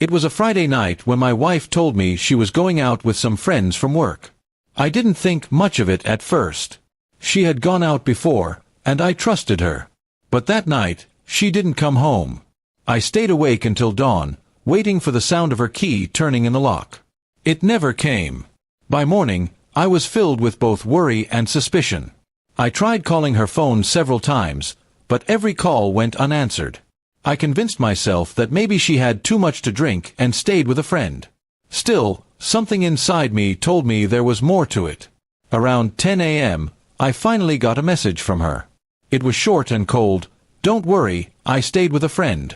It was a Friday night when my wife told me she was going out with some friends from work. I didn't think much of it at first. She had gone out before, and I trusted her. But that night, she didn't come home. I stayed awake until dawn, waiting for the sound of her key turning in the lock. It never came. By morning, I was filled with both worry and suspicion. I tried calling her phone several times, but every call went unanswered. I convinced myself that maybe she had too much to drink and stayed with a friend. Still, something inside me told me there was more to it. Around 10 a.m., I finally got a message from her. It was short and cold. "Don't worry, I stayed with a friend."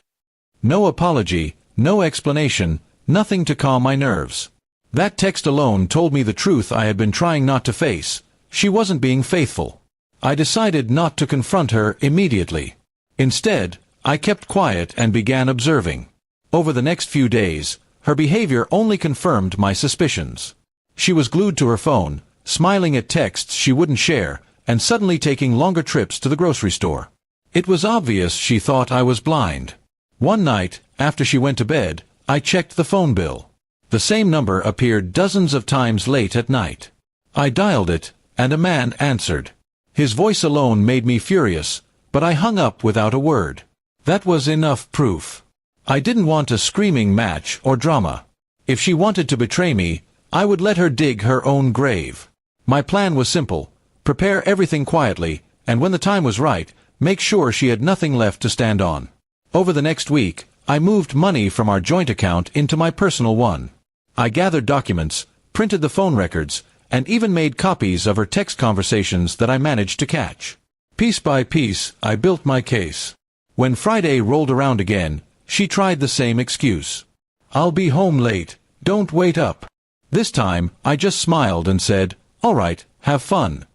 No apology, no explanation, nothing to calm my nerves. That text alone told me the truth I had been trying not to face. She wasn't being faithful. I decided not to confront her immediately. Instead, I kept quiet and began observing. Over the next few days, her behavior only confirmed my suspicions. She was glued to her phone, smiling at texts she wouldn't share, and suddenly taking longer trips to the grocery store. It was obvious she thought I was blind. One night, after she went to bed, I checked the phone bill. The same number appeared dozens of times late at night. I dialed it, and a man answered. His voice alone made me furious, but I hung up without a word. That was enough proof. I didn't want a screaming match or drama. If she wanted to betray me, I would let her dig her own grave. My plan was simple: prepare everything quietly, and when the time was right, make sure she had nothing left to stand on. Over the next week, I moved money from our joint account into my personal one. I gathered documents, printed the phone records, and even made copies of her text conversations that I managed to catch. Piece by piece, I built my case. When Friday rolled around again, she tried the same excuse. "I'll be home late, don't wait up." This time, I just smiled and said, "All right, have fun."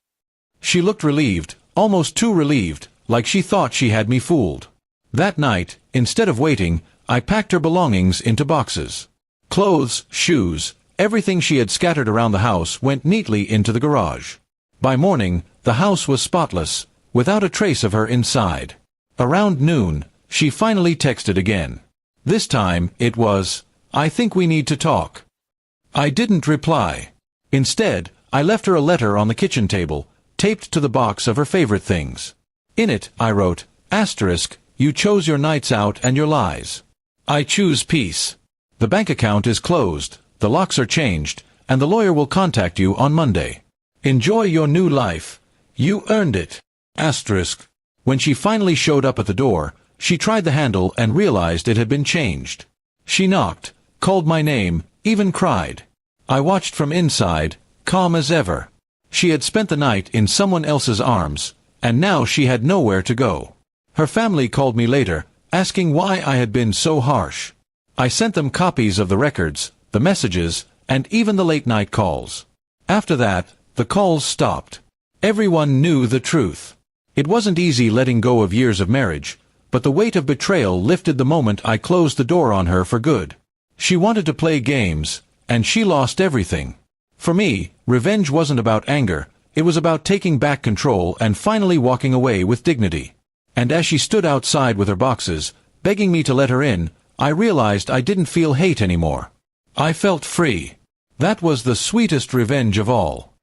She looked relieved, almost too relieved, like she thought she had me fooled. That night, instead of waiting, I packed her belongings into boxes. Clothes, shoes, everything she had scattered around the house went neatly into the garage. By morning, the house was spotless, without a trace of her inside. Around noon, she finally texted again. This time, it was, "I think we need to talk." I didn't reply. Instead, I left her a letter on the kitchen table, taped to the box of her favorite things. In it, I wrote, "Asterisk, you chose your nights out and your lies. I choose peace. The bank account is closed, the locks are changed, and the lawyer will contact you on Monday. Enjoy your new life. You earned it." Asterisk. When she finally showed up at the door, she tried the handle and realized it had been changed. She knocked, called my name, even cried. I watched from inside, calm as ever. She had spent the night in someone else's arms, and now she had nowhere to go. Her family called me later, asking why I had been so harsh. I sent them copies of the records, the messages, and even the late-night calls. After that, the calls stopped. Everyone knew the truth. It wasn't easy letting go of years of marriage, but the weight of betrayal lifted the moment I closed the door on her for good. She wanted to play games, and she lost everything. For me, revenge wasn't about anger, it was about taking back control and finally walking away with dignity. And as she stood outside with her boxes, begging me to let her in, I realized I didn't feel hate anymore. I felt free. That was the sweetest revenge of all.